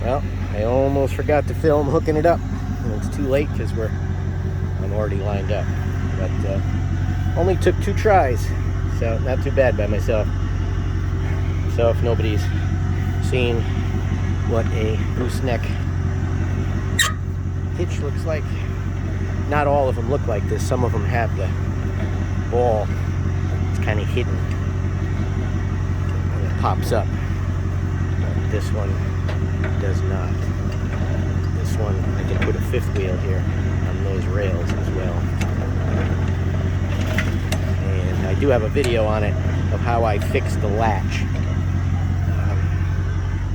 Well, I almost forgot to film hooking it up. It's too late because I'm already lined up. But only took 2 tries, so not too bad by myself. So if nobody's seen what a gooseneck hitch looks like, not all of them look like this. Some of them have the ball. It's kind of hidden and it pops up. But this one does not. This one, I can put a 5th wheel here on those rails as well. And I do have a video on it of how I fixed the latch.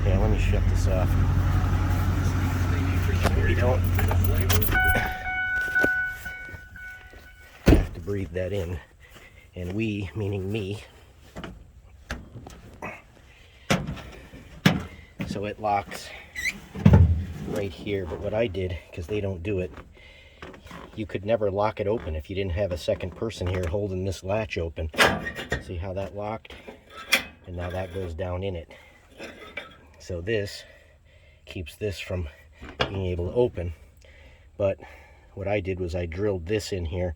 Yeah, let me shut this off. We don't have to breathe that in. And we, meaning me. So it locks right here. But what I did, because they don't do it, you could never lock it open if you didn't have a second person here holding this latch open. See how that locked? And now that goes down in it. So this keeps this from being able to open. But what I did was I drilled this in here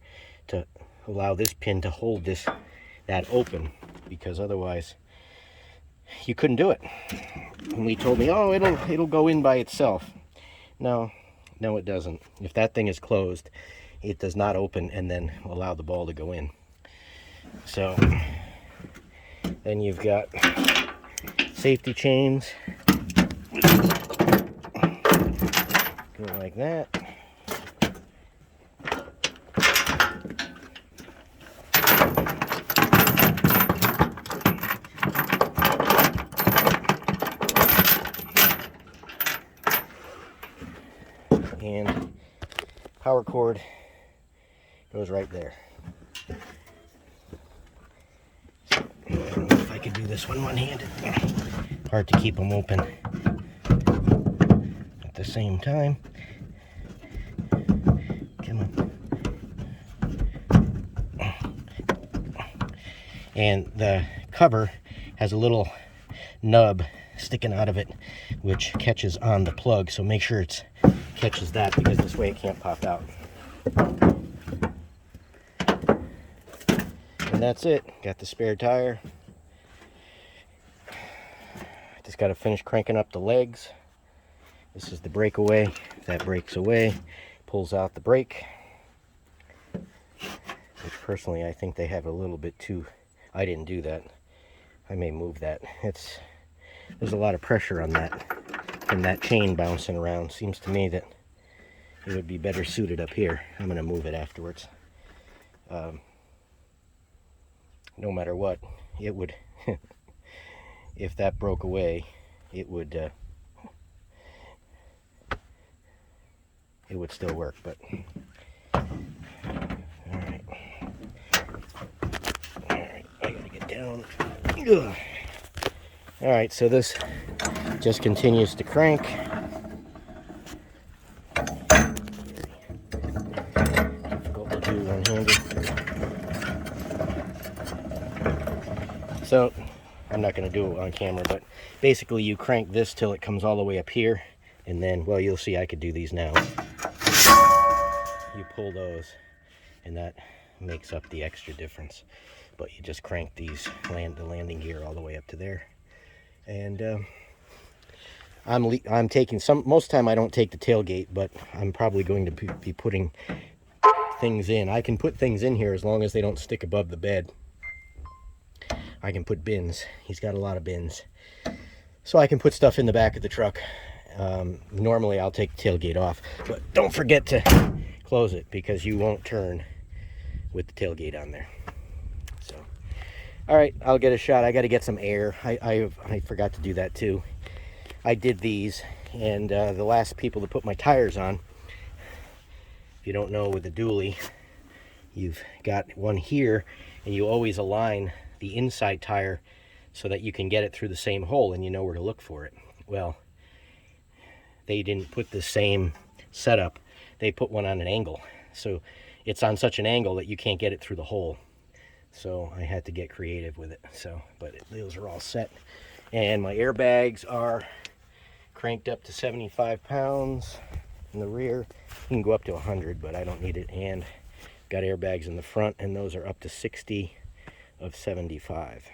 to allow this pin to hold that open, because otherwise you couldn't do it. And he told me, oh, it'll go in by itself. No, it doesn't. If that thing is closed, it does not open and then allow the ball to go in. So then you've got safety chains. Go like that. And power cord goes right there. So, I don't know if I could do this one-handed. Hard to keep them open at the same time. Come on. And the cover has a little nub sticking out of it which catches on the plug, so make sure it catches that, because this way it can't pop out. And that's it. Got the spare tire. Just got to finish cranking up the legs. This is the breakaway. If that breaks away, pulls out the brake, which personally I think they have a little bit too. I didn't do that. I may move that. There's a lot of pressure on that, and that chain bouncing around. Seems to me that it would be better suited up here. I'm going to move it afterwards. No matter what, it would, if that broke away, it would still work. But all right, I gotta get down. Ugh. All right, so this just continues to crank. Difficult to do one-handed. So I'm not going to do it on camera, but basically you crank this till it comes all the way up here, and then, well, you'll see I could do these now. You pull those, and that makes up the extra difference. But you just crank the landing gear all the way up to there. And I'm taking most time I don't take the tailgate, but I'm probably going to be putting things in. I can put things in here as long as they don't stick above the bed. I can put bins. He's got a lot of bins. So I can put stuff in the back of the truck. Normally I'll take the tailgate off, but don't forget to close it, because you won't turn with the tailgate on there. So, all right, I'll get a shot. I got to get some air. I forgot to do that too. I did these, and the last people to put my tires on, if you don't know, with the dually, you've got one here, and you always align the inside tire so that you can get it through the same hole and you know where to look for it. Well, they didn't put the same setup. They put one on an angle, so it's on such an angle that you can't get it through the hole. So I had to get creative with it. So, but those are all set, and my airbags are cranked up to 75 pounds in the rear. You can go up to 100, but I don't need it. And got airbags in the front, and those are up to 60 of 75.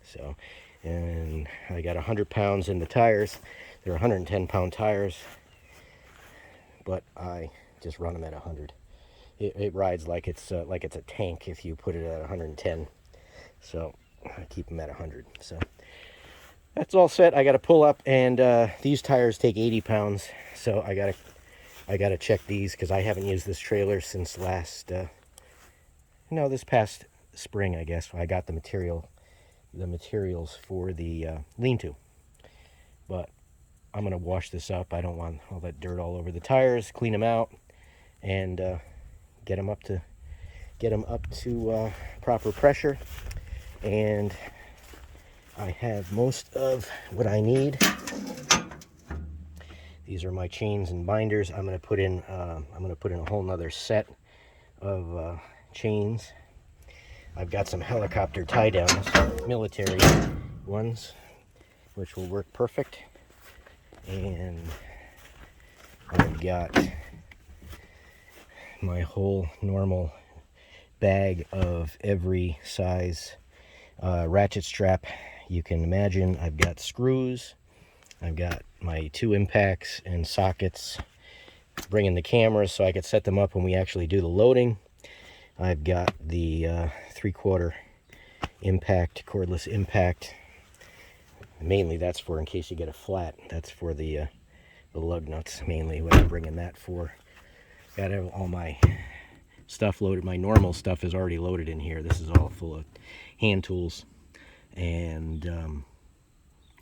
So, and I got 100 pounds in the tires. They're 110-pound tires, but I just run them at 100. It rides like it's a tank if you put it at 110. So I keep them at 100. So that's all set. I got to pull up, and these tires take 80 pounds. So I gotta check these because I haven't used this trailer since this past spring, I guess. I got the materials for the lean-to. But I'm gonna wash this up. I don't want all that dirt all over the tires. Clean them out and get them up to proper pressure. And I have most of what I need. These are my chains and binders. I'm gonna put in a whole nother set of chains. I've got some helicopter tie downs, military ones, which will work perfect. And I've got my whole normal bag of every size ratchet strap you can imagine. I've got screws. I've got my 2 impacts and sockets. Bringing the cameras so I could set them up when we actually do the loading. I've got the 3/4 impact, cordless impact. Mainly that's for in case you get a flat. That's for the lug nuts mainly what I'm bringing that for. Got all my stuff loaded. My normal stuff is already loaded in here. This is all full of hand tools. And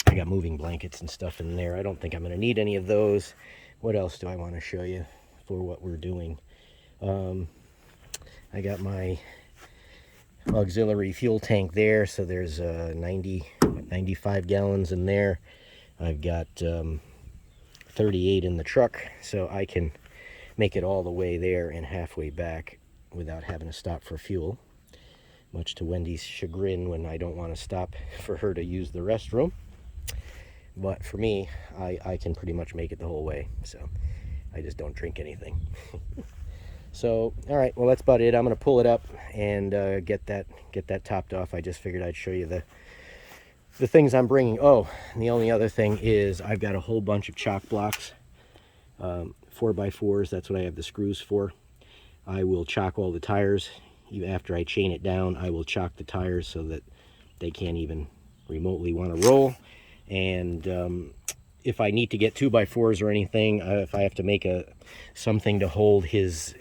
I got moving blankets and stuff in there. I don't think I'm going to need any of those. What else do I want to show you for what we're doing? I got my auxiliary fuel tank there. So there's 95 gallons in there. I've got 38 in the truck. So I can make it all the way there and halfway back without having to stop for fuel. Much to Wendy's chagrin when I don't want to stop for her to use the restroom. But for me, I can pretty much make it the whole way. So I just don't drink anything. So, all right, well, that's about it. I'm going to pull it up and get that topped off. I just figured I'd show you the things I'm bringing. Oh, and the only other thing is I've got a whole bunch of chock blocks, 4x4s. That's what I have the screws for. I will chock all the tires. Even after I chain it down, I will chock the tires so that they can't even remotely want to roll. And if I need to get 2x4s or anything, if I have to make something to hold his,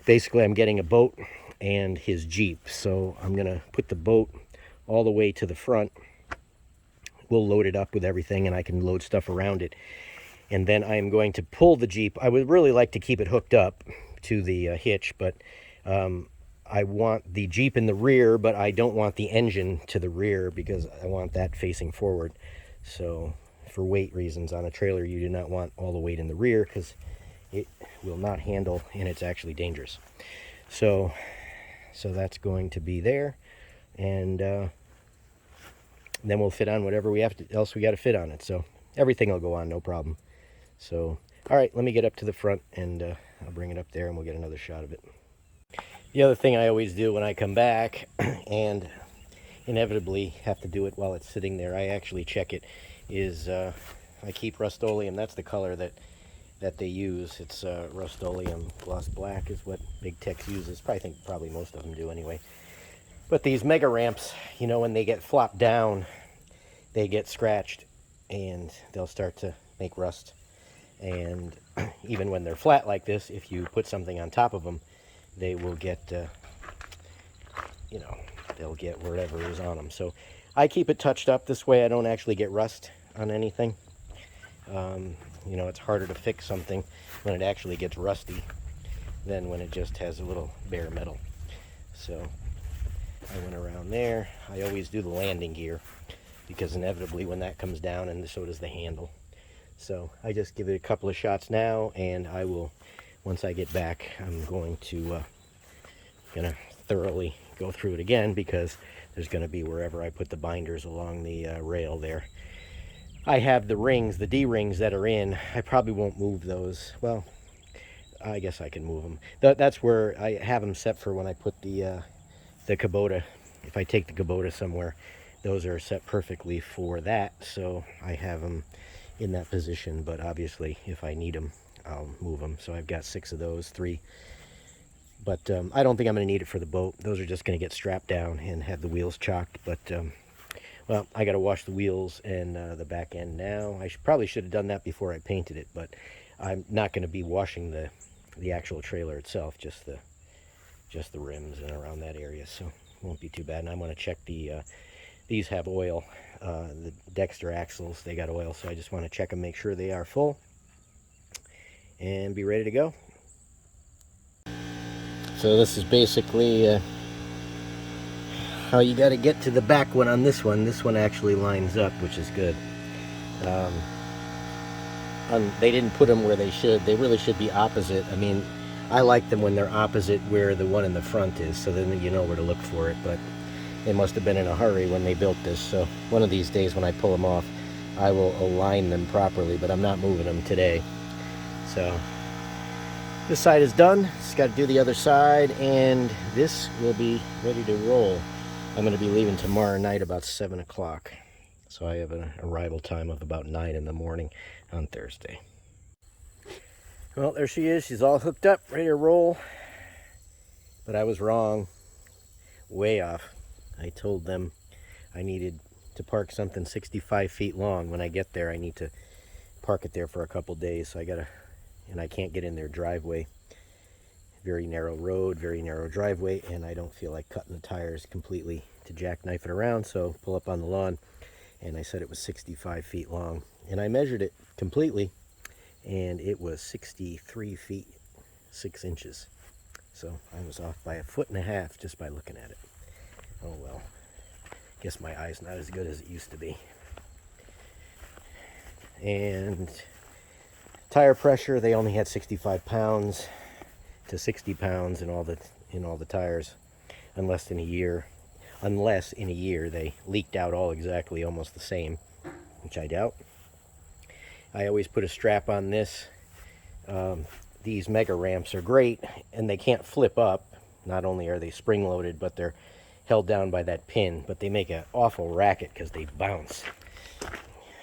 basically I'm getting a boat and his Jeep. So I'm gonna put the boat all the way to the front. We'll load it up with everything and I can load stuff around it. And then I am going to pull the Jeep. I would really like to keep it hooked up to the hitch, but I want the Jeep in the rear, but I don't want the engine to the rear because I want that facing forward. So for weight reasons on a trailer, you do not want all the weight in the rear because it will not handle and it's actually dangerous. So that's going to be there. And then we'll fit on whatever else we got to fit on it. So everything will go on, no problem. So, all right, let me get up to the front and I'll bring it up there and we'll get another shot of it. The other thing I always do when I come back, and inevitably have to do it while it's sitting there, I actually check it, is I keep Rust-Oleum. That's the color that they use. It's Rust-Oleum Gloss Black is what Big Tex uses. Probably most of them do anyway. But these mega ramps, you know, when they get flopped down, they get scratched and they'll start to make rust. And even when they're flat like this, if you put something on top of them, they will get, they'll get whatever is on them. So I keep it touched up. This way I don't actually get rust on anything. It's harder to fix something when it actually gets rusty than when it just has a little bare metal. So I went around there. I always do the landing gear because inevitably when that comes down, and so does the handle. So I just give it a couple of shots now, and I will, once I get back, I'm going to thoroughly go through it again because there's going to be wherever I put the binders along the rail there. I have the rings, the D-rings that are in. I probably won't move those. Well, I guess I can move them. That's where I have them set for when I put the Kubota. If I take the Kubota somewhere, those are set perfectly for that. So I have them in that position. But obviously, if I need them, I'll move them. So I've got 6 of those, 3. But I don't think I'm going to need it for the boat. Those are just going to get strapped down and have the wheels chocked. But well, I got to wash the wheels and the back end now. I probably should have done that before I painted it, but I'm not going to be washing the actual trailer itself, just the rims and around that area, so it won't be too bad. And I'm going to check these have oil, the Dexter axles, they got oil, so I just want to check them, make sure they are full, and be ready to go. So this is basically how you got to get to the back one on this one. This one actually lines up, which is good. They didn't put them where they should. They really should be opposite. I mean, I like them when they're opposite where the one in the front is, so then you know where to look for it. But they must have been in a hurry when they built this, so one of these days when I pull them off, I will align them properly, but I'm not moving them today. So this side is done. Just got to do the other side, and this will be ready to roll. I'm going to be leaving tomorrow night about 7 o'clock. So I have an arrival time of about 9 in the morning on Thursday. Well, there she is. She's all hooked up, ready to roll. But I was wrong. Way off. I told them I needed to park something 65 feet long. When I get there, I need to park it there for a couple days. So and I can't get in their driveway. Very narrow road, very narrow driveway, and I don't feel like cutting the tires completely to jackknife it around, so pull up on the lawn, and I said it was 65 feet long. And I measured it completely, and it was 63 feet, 6 inches. So I was off by 1.5 feet just by looking at it. Oh well. Guess my eye's not as good as it used to be. And tire pressure, they only had 65 pounds to 60 pounds in all the tires, unless in a year they leaked out all exactly almost the same, which I doubt. I always put a strap on this. These mega ramps are great, and they can't flip up. Not only are they spring loaded, but they're held down by that pin, but they make an awful racket because they bounce,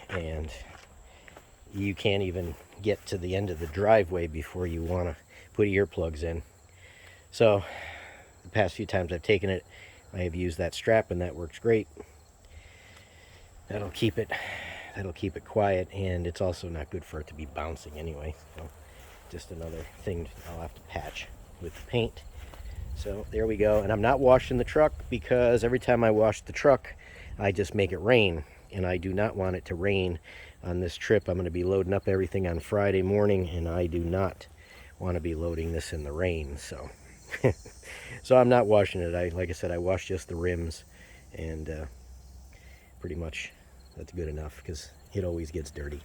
and you can't even get to the end of the driveway before you want to put earplugs in. So the past few times I've taken it, I have used that strap, and that works great. That'll keep it quiet, and it's also not good for it to be bouncing anyway. So just another thing I'll have to patch with the paint. So there we go. And I'm not washing the truck because every time I wash the truck, I just make it rain, and I do not want it to rain on this trip. I'm going to be loading up everything on Friday morning, and I do not want to be loading this in the rain. So so I'm not washing it. Like I said, I wash just the rims, and pretty much that's good enough because it always gets dirty.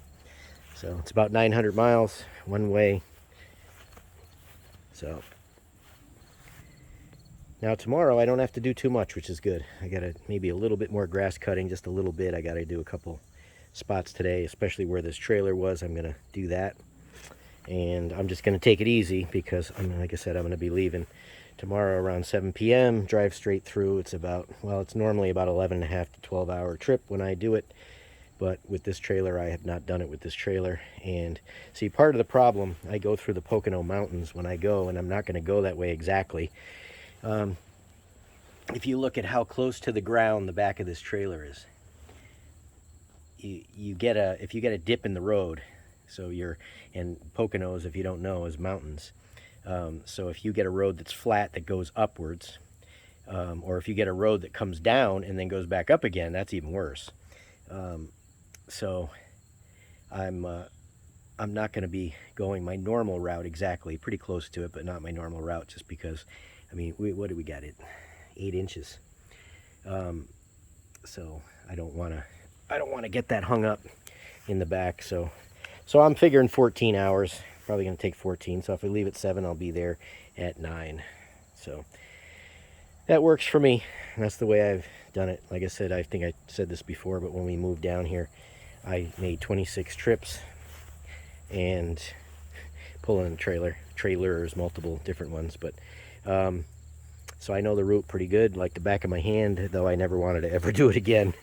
So it's about 900 miles one way. So now tomorrow I don't have to do too much, which is good. I got maybe a little bit more grass cutting, just a little bit. I got to do a couple spots today, especially where this trailer was. I'm going to do that. And I'm just going to take it easy because, like I said, I'm going to be leaving tomorrow around 7 p.m., drive straight through. It's normally about 11.5 to 12 hour trip when I do it. But with this trailer, I have not done it with this trailer. And see, part of the problem, I go through the Pocono Mountains when I go, and I'm not going to go that way exactly. If you look at how close to the ground the back of this trailer is, if you get a dip in the road, and Poconos, if you don't know, is mountains. So if you get a road that's flat that goes upwards, or if you get a road that comes down and then goes back up again, that's even worse. So I'm not going to be going my normal route exactly, pretty close to it, but not my normal route, just because, I mean, what do we got? 8 inches. So I don't want to get that hung up in the back. So I'm figuring 14 hours, probably going to take 14. So if I leave at 7, I'll be there at 9. So that works for me. That's the way I've done it. Like I said, I think I said this before, but when we moved down here, I made 26 trips and pulling a trailers, multiple different ones, but so I know the route pretty good, like the back of my hand, though I never wanted to ever do it again.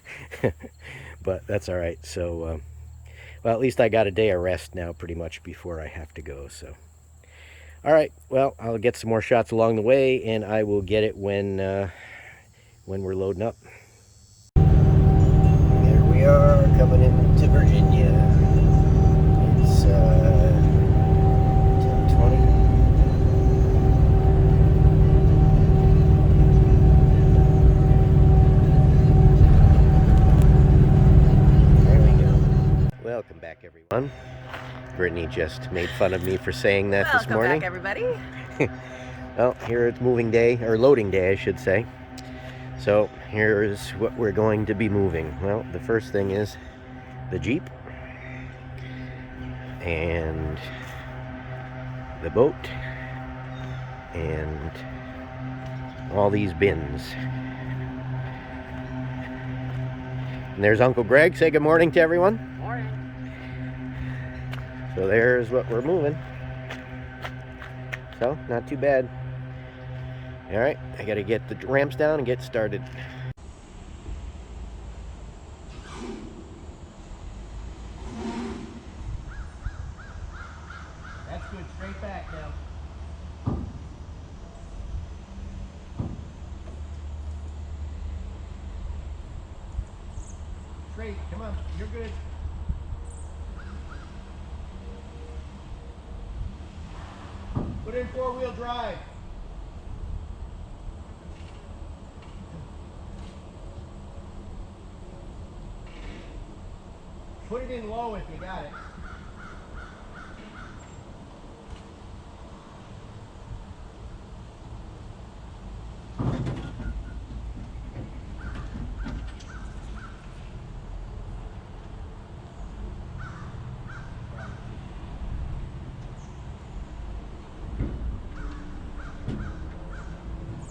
But that's all right. So well, at least I got a day of rest now pretty much before I have to go. So all right, well, I'll get some more shots along the way, and I will get it when we're loading up. There we are, coming into Virginia. It's 10:20. There we go. Welcome back, everyone. Brittany just made fun of me for saying that this morning. Welcome back, everybody. Well, here it's moving day, or loading day, I should say. So here's what we're going to be moving. Well, the first thing is the Jeep and the boat and all these bins. And there's Uncle Greg. Say good morning to everyone. Morning. So there's what we're moving. So, not too bad. All right, I got to get the ramps down and get started. That's good. Straight back now. Straight. Come on. You're good. Put in four-wheel drive. Put it in low if you got it.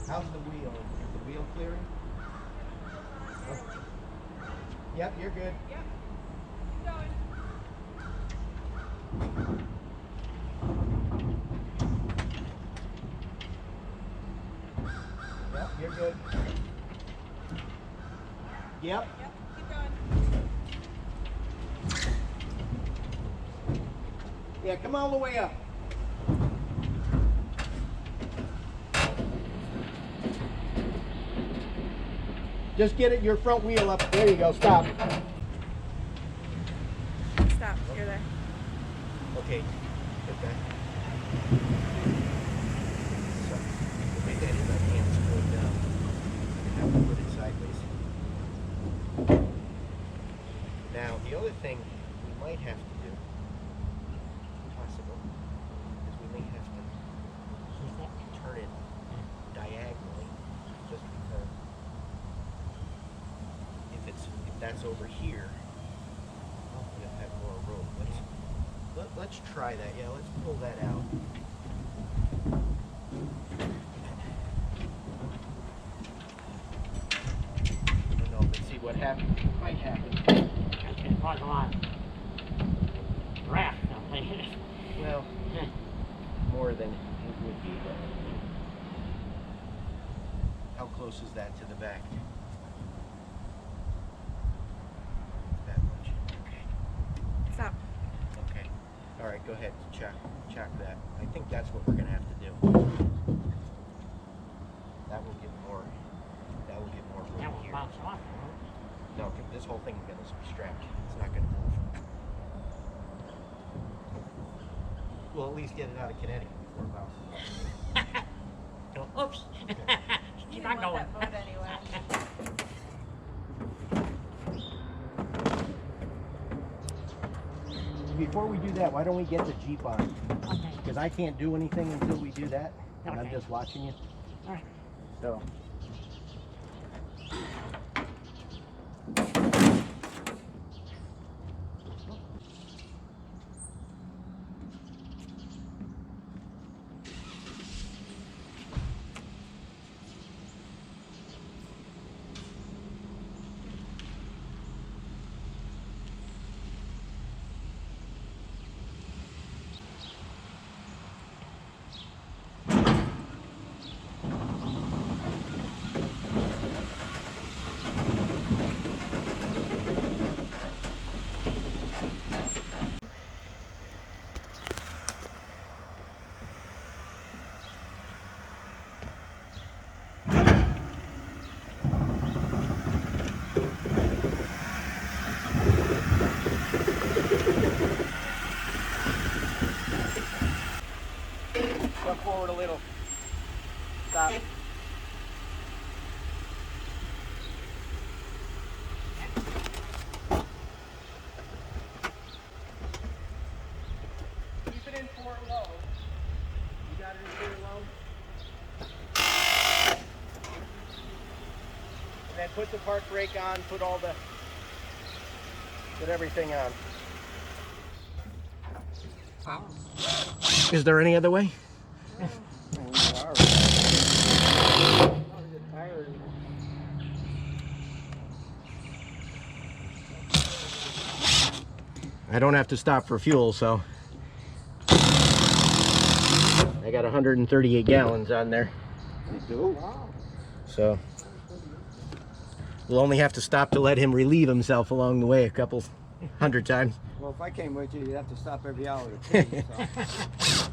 How's the wheel? Is the wheel clearing? Oh. Yep, you're good. Yep. Keep going. Yep, you're good. Yep. Yep. Keep going. Yeah, come all the way up. Just get it your front wheel up. There you go. Stop. Stop. You're there. Okay. Get that. So, my daddy, my hands going down. I have to put it sideways. Now, the other thing we might have to do, possible, is we may have to turn it diagonally, just because if that's over here, we'll have more room. Let's try that. Yeah, let's pull that out. I don't know, let's see what happens. Might happen. It's like a lot raft, I think. Well, more than it would be, but how close is that to the back? That much. Okay. Stop. Okay. All right, go ahead. Check that. I think that's what we're gonna have to do. That will give more room That will here. bounce off. No, this whole thing is gonna be strapped. It's not gonna move. We'll at least get it out of Connecticut before it bounces off. Oops. You Keep on didn't want going. that boat anyway. Before we do that, why don't we get the Jeep on? Okay. Because I can't do anything until we do that. And I'm Okay. just watching you. All right. So. forward a little. Stop. Keep it in forward low. You got it in forward low. And then put the park brake on, put everything on. Is there any other way? I don't have to stop for fuel, so I got 138 gallons on there. You do? Wow. So we'll only have to stop to let him relieve himself along the way a couple hundred times. Well, if I came with you, you'd have to stop every hour to pee, so.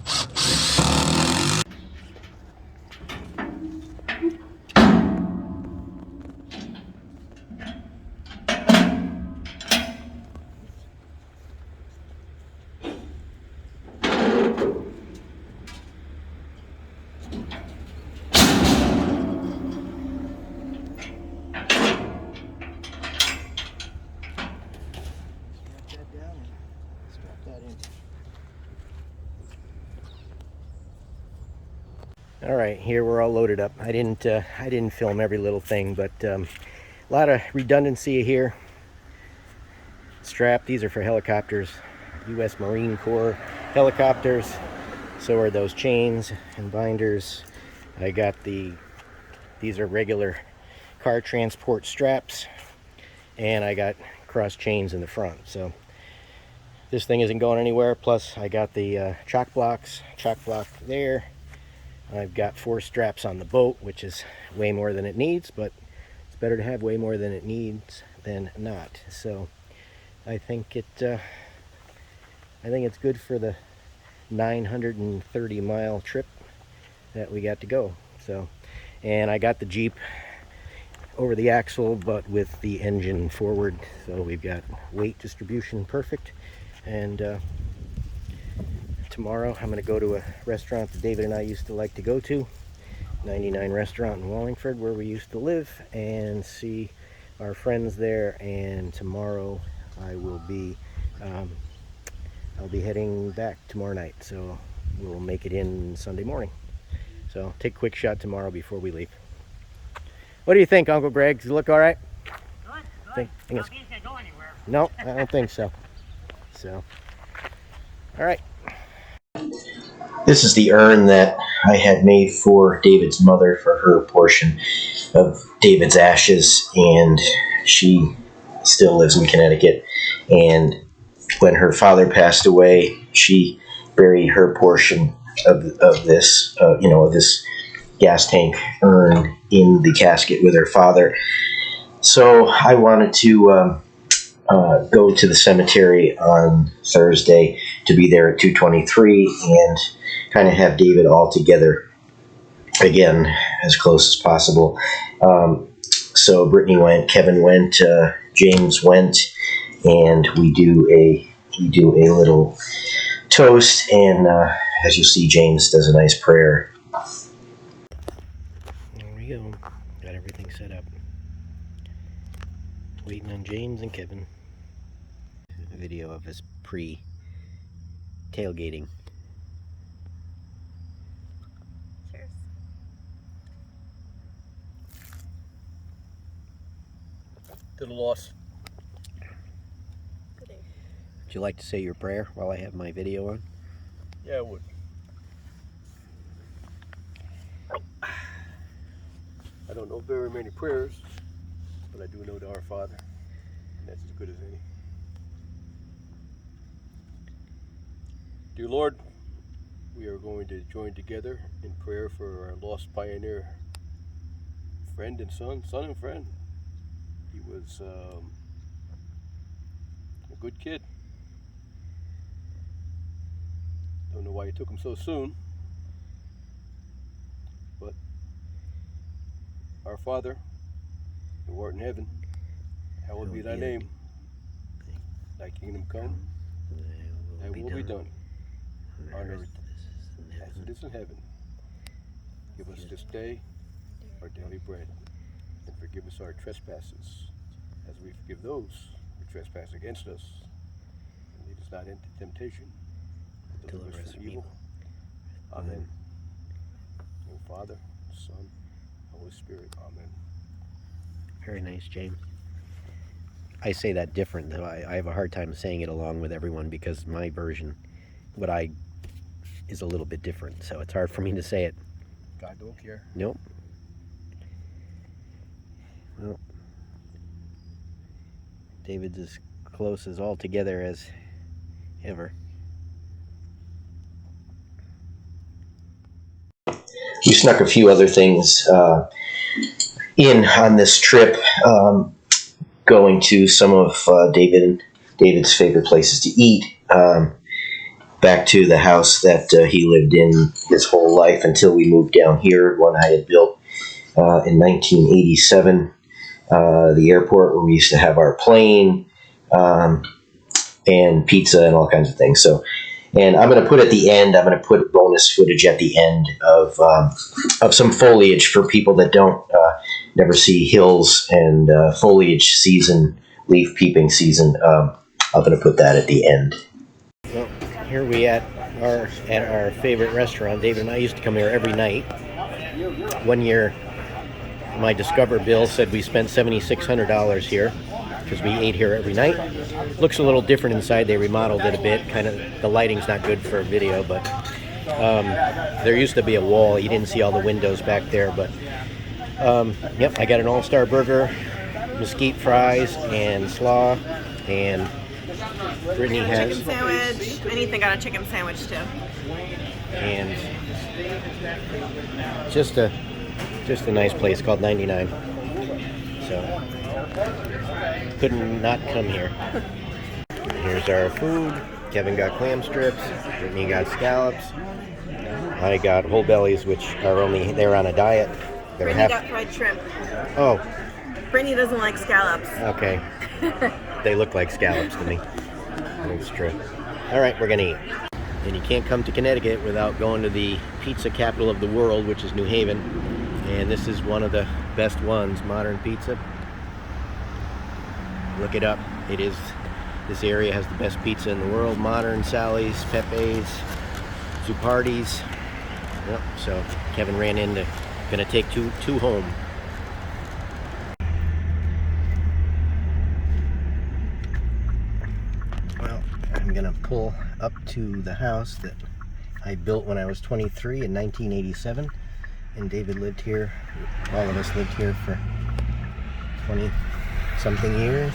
All right, here we're all loaded up. I didn't film every little thing, but a lot of redundancy here. Strap, these are for helicopters, U.S. Marine Corps helicopters. So are those chains and binders. I got these are regular car transport straps, and I got cross chains in the front. So this thing isn't going anywhere. Plus I got the chock block there. I've got 4 straps on the boat, which is way more than it needs, but it's better to have way more than it needs than not. So I think it's good for the 930-mile trip that we got to go. So, and I got the Jeep over the axle, but with the engine forward. So we've got weight distribution perfect. And tomorrow I'm going to go to a restaurant that David and I used to like to go to, 99 Restaurant in Wallingford, where we used to live, and see our friends there. And tomorrow I will be I'll be heading back tomorrow night, so we'll make it in Sunday morning. So take a quick shot tomorrow before we leave. What do you think, Uncle Greg? Does it look all right? Good, good. Think Not it's... being gonna go anywhere. No, I don't think so. So, all right. This is the urn that I had made for David's mother for her portion of David's ashes, and she still lives in Connecticut. And when her father passed away, she buried her portion of this, of this gas tank urn in the casket with her father. So I wanted to go to the cemetery on Thursday to be there at 2:23 and kind of have David all together again as close as possible. So Brittany went, Kevin went, James went, and we do a little toast, and as you see, James does a nice prayer. There we go. Got everything set up. Waiting on James and Kevin. A video of us pre-tailgating. Cheers. To the loss. Good day. Would you like to say your prayer while I have my video on? Yeah, I would. I don't know very many prayers, but I do know the Our Father, and that's as good as any. Dear Lord, we are going to join together in prayer for our lost pioneer friend and son and friend. He was a good kid. Don't know why he took him so soon, but Our Father, who art in heaven, hallowed be thy name. Thy kingdom come, thy will be done, on earth as it is in heaven. Give us this day our daily bread, and forgive us our trespasses, as we forgive those who trespass against us. And lead us not into temptation, but deliver us from evil. Amen. In the Father, Son, Holy Spirit. Amen. Very nice, James. I say that different, though. I have a hard time saying it along with everyone because my version, is a little bit different, so it's hard for me to say it. God don't care. Nope. Well, David's as close as all together as ever. We snuck a few other things in on this trip, going to some of David's favorite places to eat. Back to the house that he lived in his whole life until we moved down here, one I had built in 1987. The airport where we used to have our plane, and pizza and all kinds of things. So, and I'm going to put at the end, I'm going to put bonus footage at the end of some foliage for people that don't never see hills and foliage season, leaf peeping season. I'm going to put that at the end. Well, here we at our favorite restaurant. David and I used to come here every night. One year, my Discover bill said we spent $7,600 here because we ate here every night. Looks a little different inside. They remodeled it a bit. Kind of the lighting's not good for video, but there used to be a wall. You didn't see all the windows back there, but yep, I got an all-star burger, mesquite fries, and slaw, and Brittany has Chicken sandwich. Anything got a chicken sandwich too. and just a nice place called 99. So couldn't not come here. Here's our food. Kevin got clam strips. Brittany got scallops. I got whole bellies, which are they're on a diet. Brittany got fried shrimp. Oh, Brittany doesn't like scallops. okay. They look like scallops to me. That's true. All right, we're gonna eat. And you can't come to Connecticut without going to the pizza capital of the world, which is New Haven. And this is one of the best ones, Modern Pizza. Look it up. This area has the best pizza in the world. Modern, Sally's, Pepe's, Zupardi's. Yep, so Kevin ran into, gonna take two home. Well, I'm gonna pull up to the house that I built when I was 23 in 1987. And David lived here, all of us lived here for 20-something years.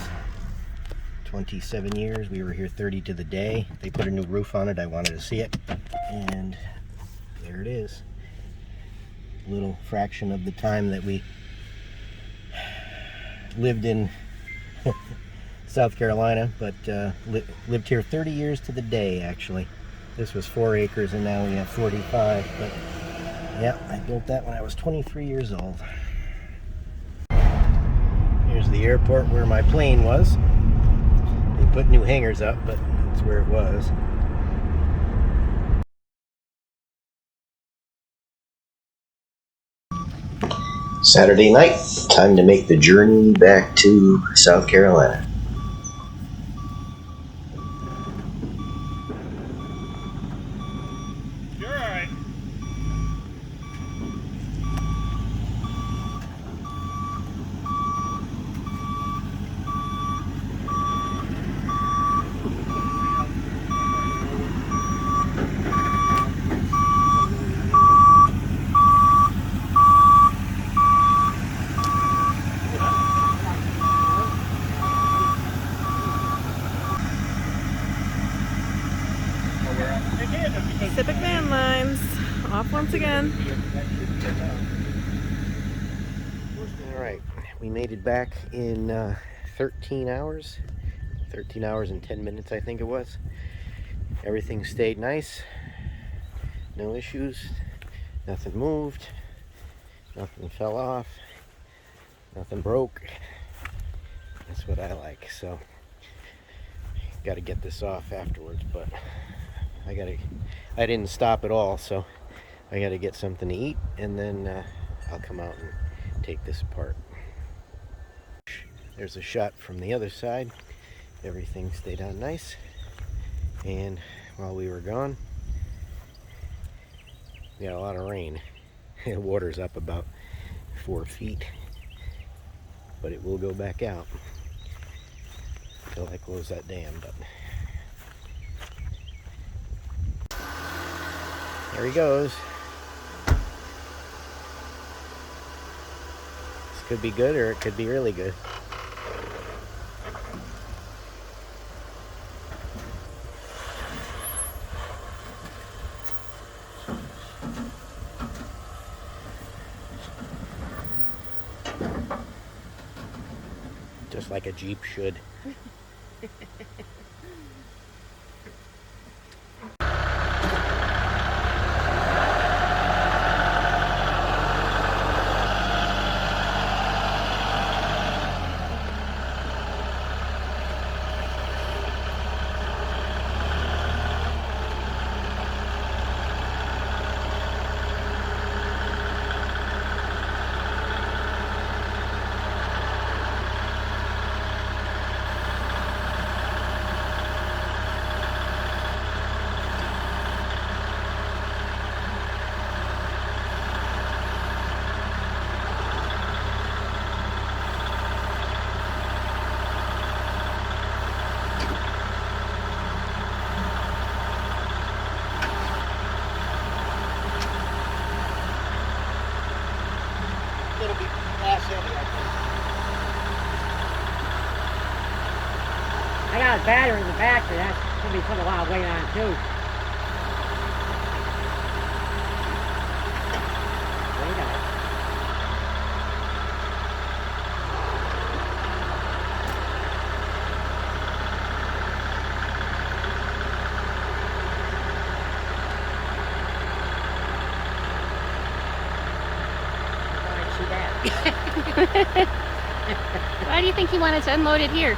27 years. We were here 30 to the day. They put a new roof on it. I wanted to see it. And there it is. A little fraction of the time that we lived in South Carolina, but lived here 30 years to the day, actually. This was 4 acres, and now we have 45. But yeah, I built that when I was 23 years old. Here's the airport where my plane was. They put new hangars up, but that's where it was. Saturday night, time to make the journey back to South Carolina. You're all right. Pacific Van Lines off once again. All right, we made it back in 13 hours. 13 hours and 10 minutes, I think it was. Everything stayed nice. No issues. Nothing moved. Nothing fell off. Nothing broke. That's what I like. So, got to get this off afterwards, but I didn't stop at all, so I got to get something to eat, and then I'll come out and take this apart. There's a shot from the other side. Everything stayed on nice. And while we were gone, we got a lot of rain. The water's up about 4 feet, but it will go back out until I close that dam. But there he goes. This could be good, or it could be really good. Just like a Jeep should. It'll be last heavy, I think. I got a battery in the back there. That's going to be put a lot of weight on too. There you go. Why do you think he wanted to unload it here?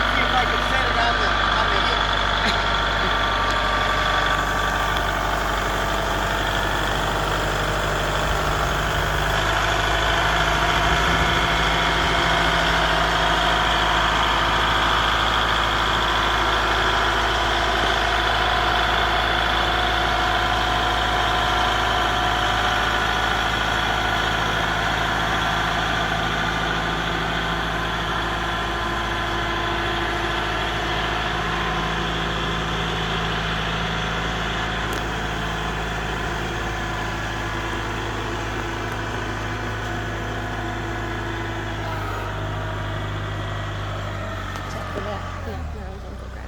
See if I can set it on the hip. For that. Yeah, no, it was okay.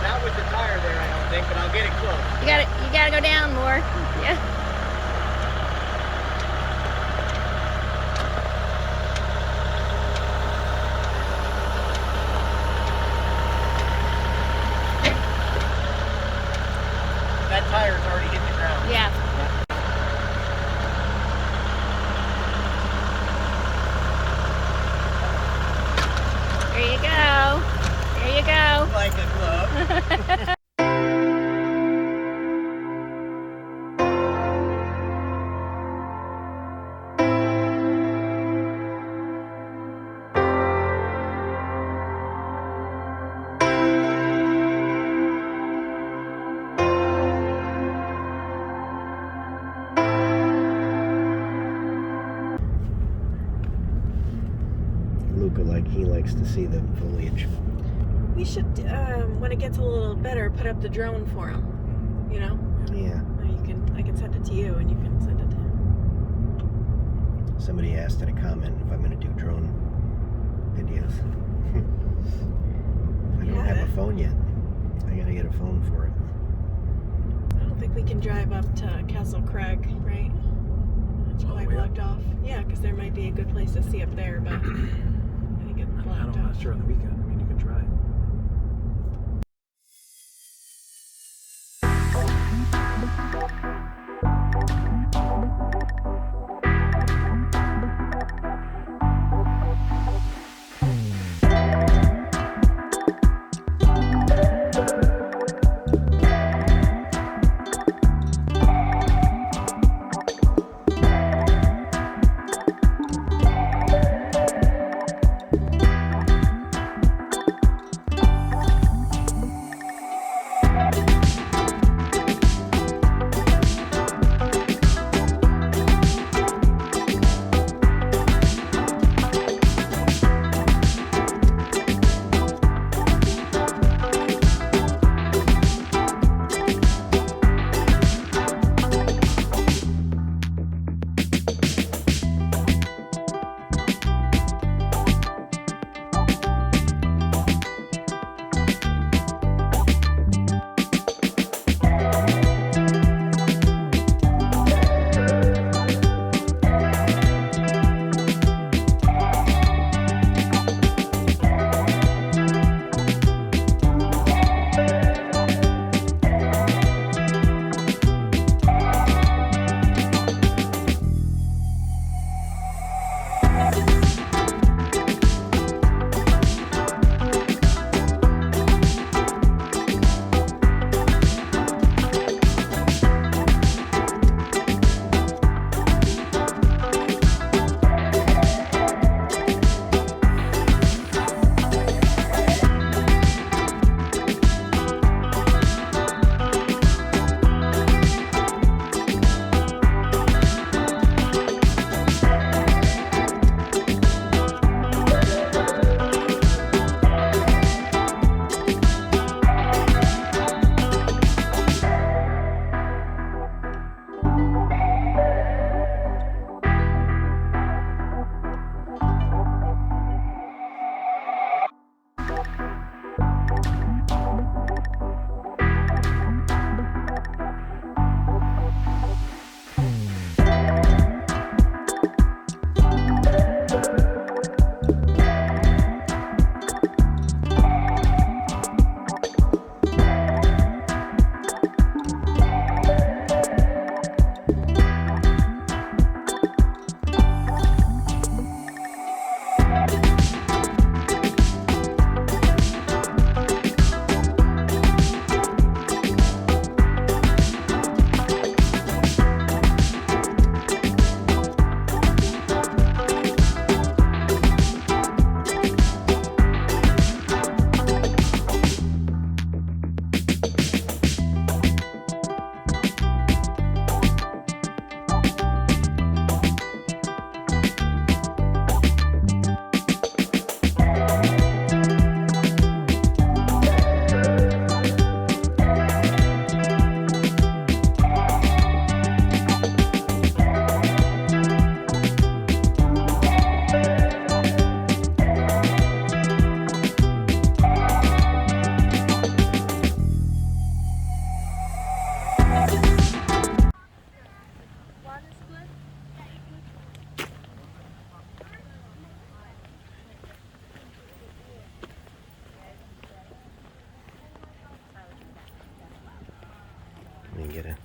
Not with the tire there, I don't think, but I'll get it close. You gotta go down more. Yeah. That tire's already hit the ground. Yeah. There you go. There you go. Like a glove. likes to see the foliage. We should, when it gets a little better, put up the drone for him. You know? Yeah. Or I can send it to you and you can send it to him. Somebody asked in a comment if I'm going to do drone videos. I don't have a phone yet. I got to get a phone for it. I don't think we can drive up to Castle Craig, right? It's All the probably way up? blocked off. Yeah, because there might be a good place to see up there, but I think it's blocked I'm off. not sure on the weekend. I mean, you can try. Let me get a.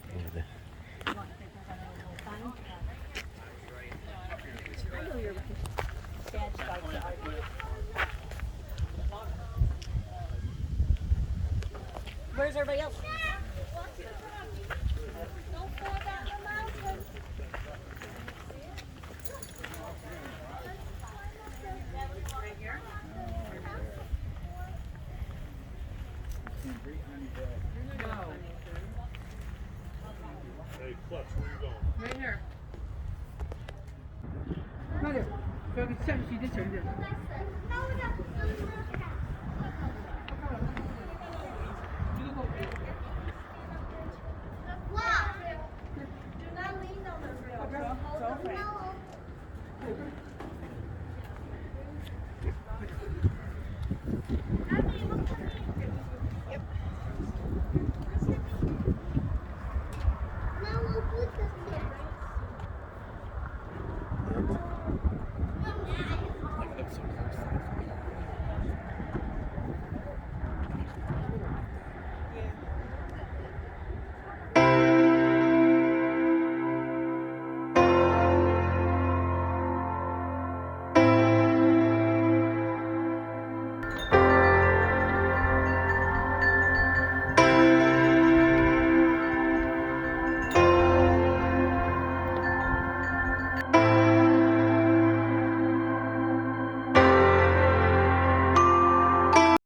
Where's everybody else? Hey, Clutch, where you going? Right here. Right here.